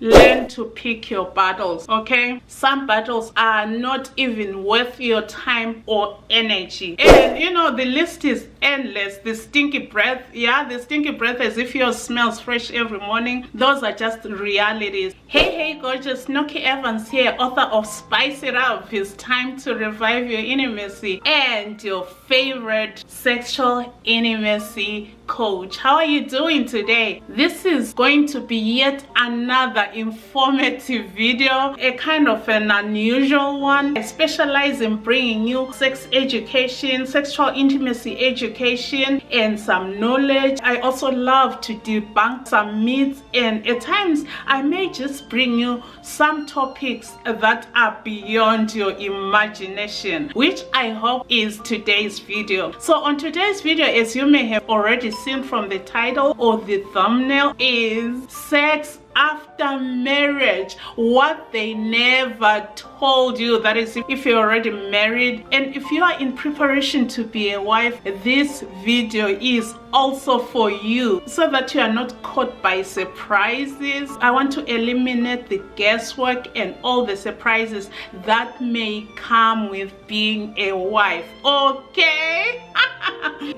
learn to pick your battles, okay? Some battles are not even worth your time or energy. And you know, the list is endless. The stinky breath, yeah, the stinky breath as if yours smells fresh every morning. Those are just realities. Hey gorgeous, Nokie Evans here, author of Spice It Up. It's time to revive your intimacy and your favorite sexual intimacy coach. How are you doing today? This is going to be yet another informative video, a kind of an unusual one. I specialize in bringing you sex education, sexual intimacy education, and some knowledge. I also love to debunk some myths, and at times I may just bring you some topics that are beyond your imagination, which I hope is today's video. So on today's video, as you may have already seen from the title or the thumbnail, is sex after marriage, what they never told you. That is, if you're already married, and if you are in preparation to be a wife, this video is also for you, so that you are not caught by surprises. I want to eliminate the guesswork and all the surprises that may come with being a wife, okay?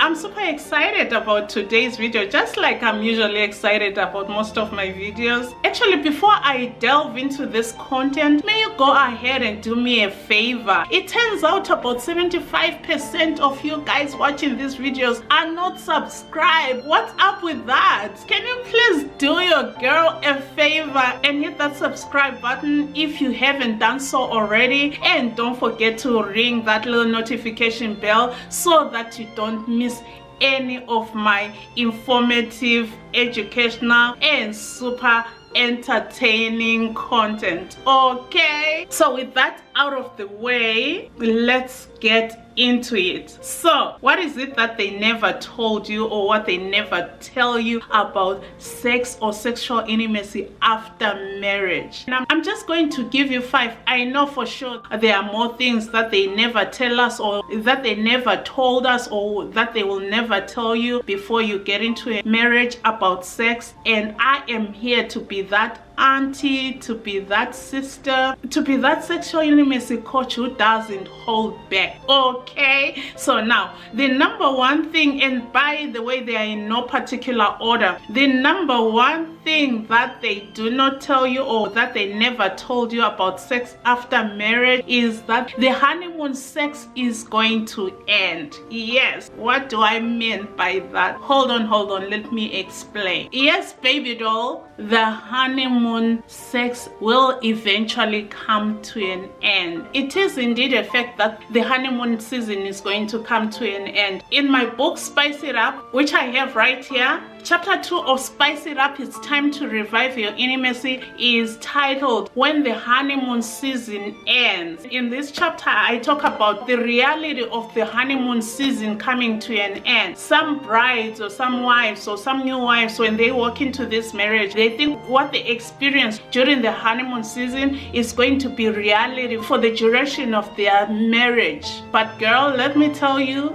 I'm super excited about today's video, just like I'm usually excited about most of my videos. Actually, before I delve into this content, may you go ahead and do me a favor. It turns out about 75% of you guys watching these videos are not subscribed. What's up with that? Can you please do your girl a favor and hit that subscribe button if you haven't done so already, and don't forget to ring that little notification bell so that you don't miss any of my informative, educational, and super entertaining content, okay? So with that out of the way, let's get into it. So what is it that they never told you, or what they never tell you about sex or sexual intimacy after marriage? And I'm just going to give you 5. I know for sure there are more things that they never tell us, or that they never told us, or that they will never tell you before you get into a marriage about sex. And I am here to be that auntie, to be that sister, to be that sexual intimacy coach who doesn't hold back, okay? So now, the number one thing, and by the way, they are in no particular order, the number one thing that they do not tell you, or that they never told you about sex after marriage, is that the honeymoon sex is going to end. Yes, what do I mean by that? Hold on, let me explain. Yes, baby doll, the honeymoon sex will eventually come to an end. It is indeed a fact that the honeymoon season is going to come to an end. In my book Spice It Up, which I have right here, chapter 2 of Spice It Up, It's Time to Revive Your Intimacy, is titled When the Honeymoon Season Ends. In this chapter, I talk about the reality of the honeymoon season coming to an end. Some brides or some wives or some new wives, when they walk into this marriage, they think what they experience during the honeymoon season is going to be reality for the duration of their marriage. But girl, let me tell you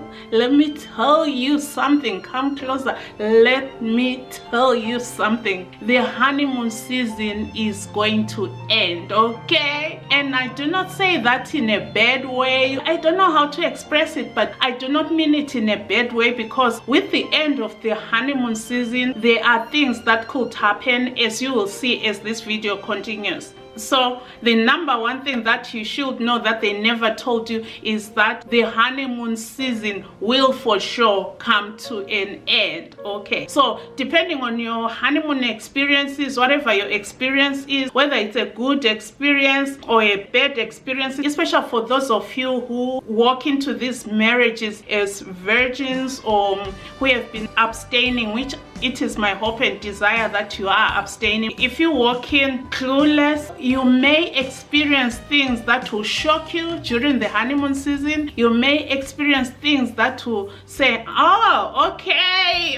something. Come closer. Let me tell you something. The honeymoon season is going to end, okay? And I do not say that in a bad way. I don't know how to express it, but I do not mean it in a bad way, because with the end of the honeymoon season, there are things that could happen, as you will see as this video continues. So the number one thing that you should know that they never told you is that the honeymoon season will for sure come to an end, okay? So depending on your honeymoon experiences, whatever your experience is, whether it's a good experience or a bad experience, especially for those of you who walk into these marriages as virgins, or who have been abstaining, which it is my hope and desire that you are abstaining. If you walk in clueless, you may experience things that will shock you during the honeymoon season. You may experience things that will say, oh, okay,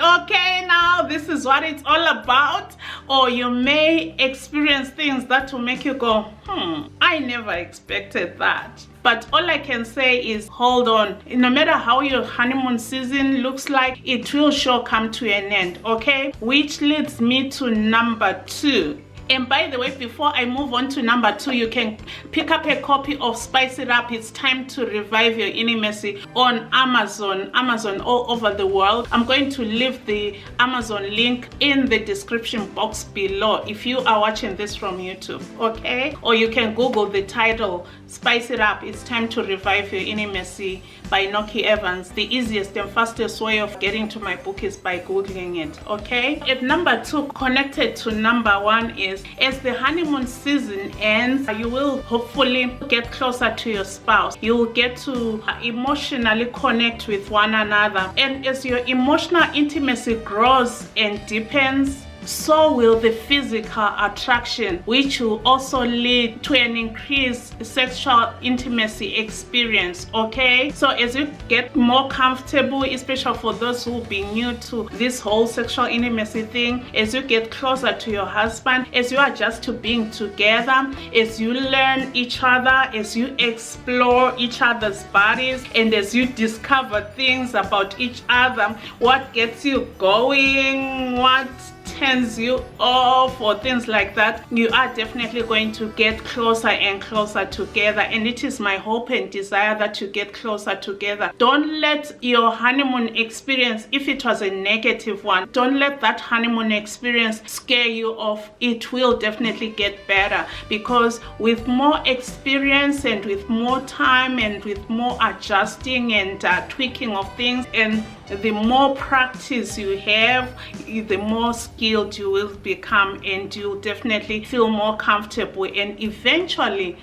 now this is what it's all about. Or you may experience things that will make you go, I never expected that. But all I can say is hold on. No matter how your honeymoon season looks like, it will sure come to an end, okay? Which leads me to number 2. And by the way, before I move on to number 2, you can pick up a copy of Spice It Up, It's Time to Revive Your Intimacy on Amazon all over the world. I'm going to leave the Amazon link in the description box below if you are watching this from YouTube, okay? Or you can Google the title, Spice It Up, It's Time to Revive Your Intimacy by Nokie Evans. The easiest and fastest way of getting to my book is by Googling it, okay? At number 2, connected to number 1, is as the honeymoon season ends, you will hopefully get closer to your spouse. You'll get to emotionally connect with one another. And as your emotional intimacy grows and deepens, so will the physical attraction, which will also lead to an increased sexual intimacy experience, okay? So as you get more comfortable, especially for those who will be new to this whole sexual intimacy thing, as you get closer to your husband, as you adjust to being together, as you learn each other, as you explore each other's bodies, and as you discover things about each other, what gets you going, what turns you off, or things like that, you are definitely going to get closer and closer together. And it is my hope and desire that you get closer together. Don't let your honeymoon experience, if it was a negative one, don't let that honeymoon experience scare you off. It will definitely get better, because with more experience and with more time and with more adjusting and tweaking of things, and the more practice you have, the more skilled you will become, and you'll definitely feel more comfortable, and eventually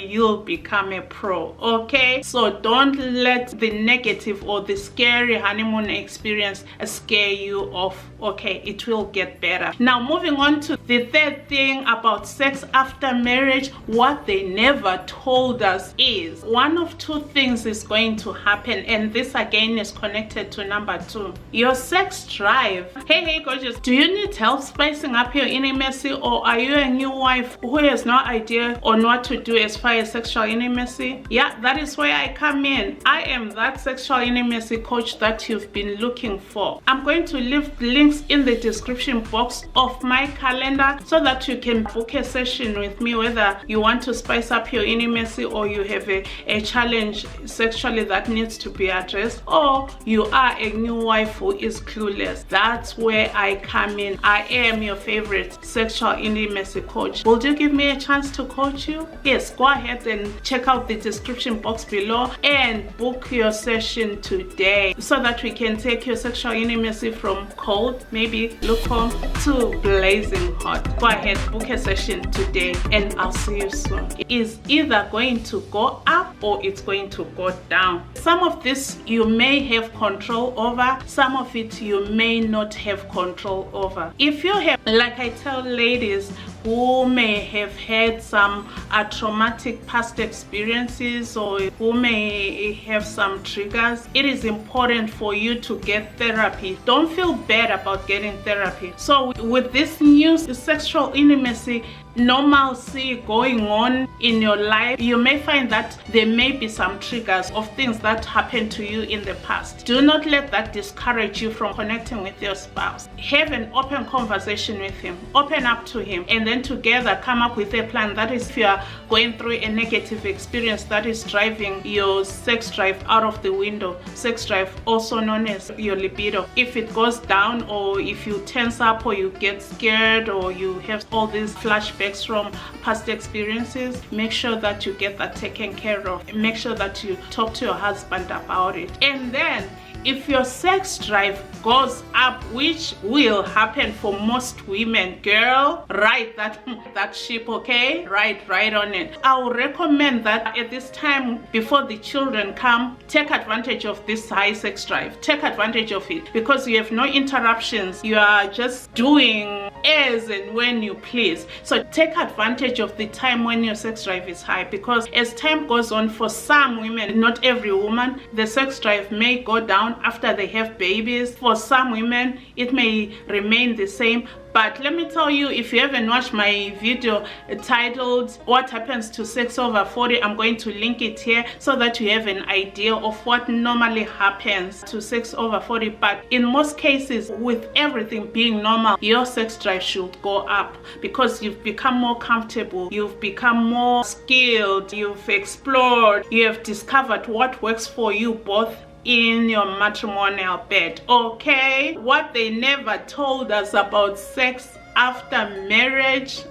you'll become a pro, okay? So don't let the negative or the scary honeymoon experience scare you off, okay? It will get better. Now, moving on to the third thing about sex after marriage, what they never told us is one of 2 things is going to happen, and this again is connected to number 2, your sex drive. Hey gorgeous, do you need help spicing up your intimacy, or are you a new wife who has no idea on what to do as far as sexual intimacy? Yeah, that is where I come in. I am that sexual intimacy coach that you've been looking for. I'm going to leave links in the description box of my calendar so that you can book a session with me, whether you want to spice up your intimacy, or you have a challenge sexually that needs to be addressed, or you are a new wife who is clueless. That's where I come in. I am your favorite sexual intimacy coach. Would you give me a chance to coach you? Yes, go ahead and check out the description box below and book your session today, so that we can take your sexual intimacy from cold, maybe lukewarm, to blazing hot. Go ahead, book a session today, and I'll see you soon. It is either going to go up or it's going to go down. Some of this you may have control over, some of it you may not have control over. If you have, like I tell ladies who may have had some traumatic past experiences, or who may have some triggers, it is important for you to get therapy. Don't feel bad about getting therapy. So with this new sexual intimacy normalcy going on in your life, you may find that there may be some triggers of things that happened to you in the past. Do not let that discourage you from connecting with your spouse. Have an open conversation with him, open up to him, and then together come up with a plan. That is, if you are going through a negative experience that is driving your sex drive out of the window, sex drive also known as your libido, if it goes down, or if you tense up, or you get scared, or you have all these flashbacks from past experiences, make sure that you get that taken care of. Make sure that you talk to your husband about it. And then if your sex drive goes up, which will happen for most women, girl, ride that ship, okay? Ride on it. I would recommend that at this time, before the children come, take advantage of this high sex drive. Take advantage of it, because you have no interruptions. You are just doing as and when you please. So take advantage of the time when your sex drive is high, because as time goes on, for some women, not every woman, the sex drive may go down after they have babies. For some women, it may remain the same, But let me tell you, if you haven't watched my video titled What Happens to Sex Over 40, I'm going to link it here so that you have an idea of what normally happens to sex over 40. But in most cases, with everything being normal, your sex drive should go up because you've become more comfortable, you've become more skilled, you've explored, you have discovered what works for you both in your matrimonial bed. Okay, what they never told us about sex after marriage.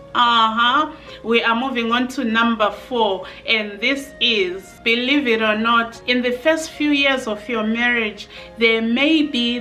We are moving on to number 4, and this is, believe it or not, in the first few years of your marriage, there may be,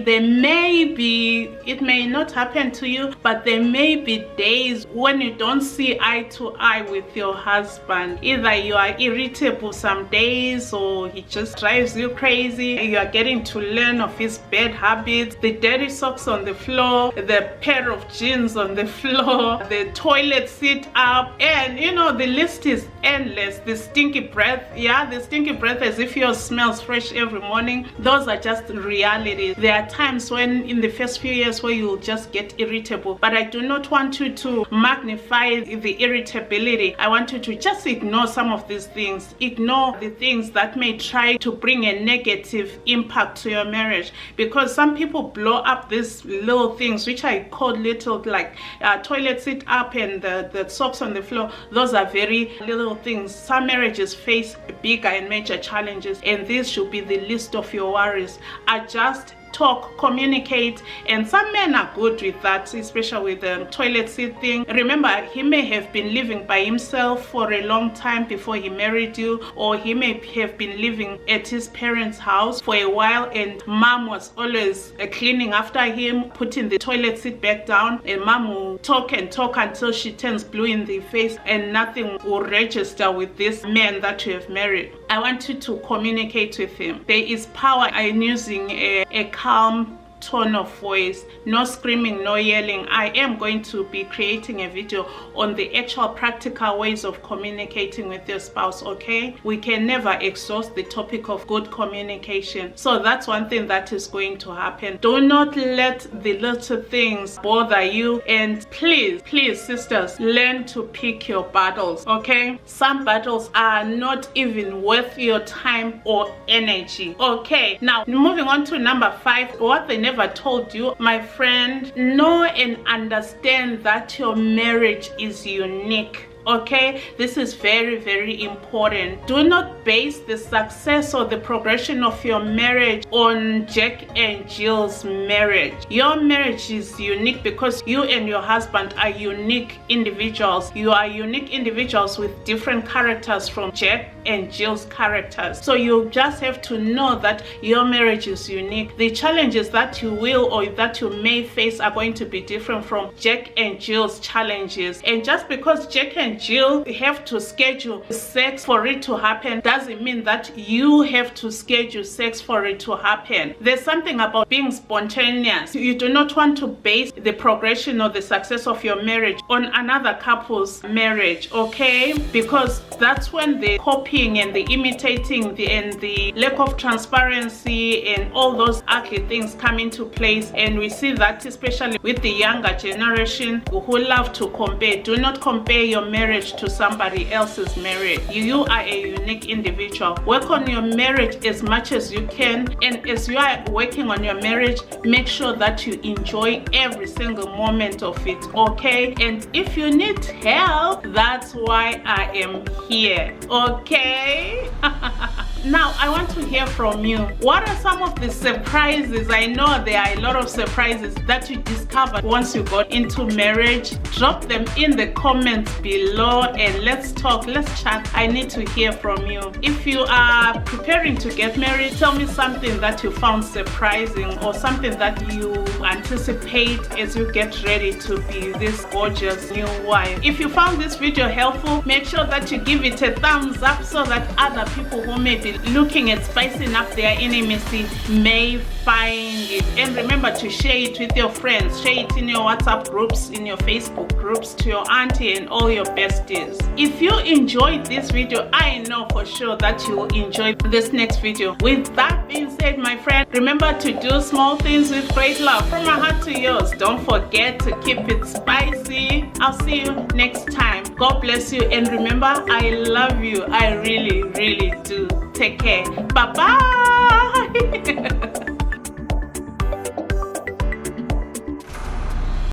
it may not happen to you, but there may be days when you don't see eye to eye with your husband. Either you are irritable some days, or he just drives you crazy. You are getting to learn of his bad habits, the dirty socks on the floor, the pair of jeans on the floor, the toilet sit up, and you know, the list is endless. The stinky breath, the stinky breath as if yours smells fresh every morning. Those are just realities. There are times when in the first few years where you'll just get irritable, but I do not want you to magnify the irritability. I want you to just ignore some of these things. Ignore the things that may try to bring a negative impact to your marriage, because some people blow up these little things, which I call little, like toilet sit up and the socks on the floor. Those are very little things. Some marriages face bigger and major challenges, and this should be the list of your worries. Adjust, talk, communicate, and some men are good with that, especially with the toilet seat thing. Remember, he may have been living by himself for a long time before he married you, or he may have been living at his parents' house for a while, and mom was always cleaning after him, putting the toilet seat back down, and mom will talk and talk until she turns blue in the face, and nothing will register with this man that you have married. I want you to communicate with him. There is power in using a calm tone of voice, no screaming, no yelling. I am going to be creating a video on the actual practical ways of communicating with your spouse. Okay, we can never exhaust the topic of good communication, so that's one thing that is going to happen. Do not let the little things bother you, and please sisters, learn to pick your battles. Okay, some battles are not even worth your time or energy. Okay, now moving on to number 5, what they never told you, my friend. Know and understand that your marriage is unique. Okay, this is very important. Do not base the success or the progression of your marriage on Jack and Jill's marriage. Your marriage is unique because you and your husband are unique individuals. You are unique individuals with different characters from Jack and Jill's characters. So you just have to know that your marriage is unique. The challenges that you will or that you may face are going to be different from Jack and Jill's challenges. And just because Jack and Jill have to schedule sex for it to happen doesn't mean that you have to schedule sex for it to happen. There's something about being spontaneous. You do not want to base the progression or the success of your marriage on another couple's marriage, okay? Because that's when the copying and the imitating and the lack of transparency and all those ugly things come into place. And we see that especially with the younger generation who love to compare. Do not compare your marriage to somebody else's marriage. You are a unique individual. Work on your marriage as much as you can, and as you are working on your marriage, make sure that you enjoy every single moment of it, okay? And if you need help, that's why I am here, okay? Now I want to hear from you. What are some of the surprises? I know there are a lot of surprises that you discovered once you got into marriage. Drop them in the comments below and let's talk, let's chat. I need to hear from you. If you are preparing to get married, tell me something that you found surprising or something that you anticipate as you get ready to be this gorgeous new wife. If you found this video helpful, make sure that you give it a thumbs up so that other people who may be looking at spicing up their intimacy may find it. And remember to share it with your friends. Share it in your WhatsApp groups, in your Facebook groups, to your auntie and all your besties. If you enjoyed this video, I know for sure that you will enjoy this next video. With that being said, my friend, remember to do small things with great love. from my heart to yours. Don't forget to keep it spicy. I'll see you next time. God bless you, and remember, I love you. I really, really do. Take care. Bye-bye.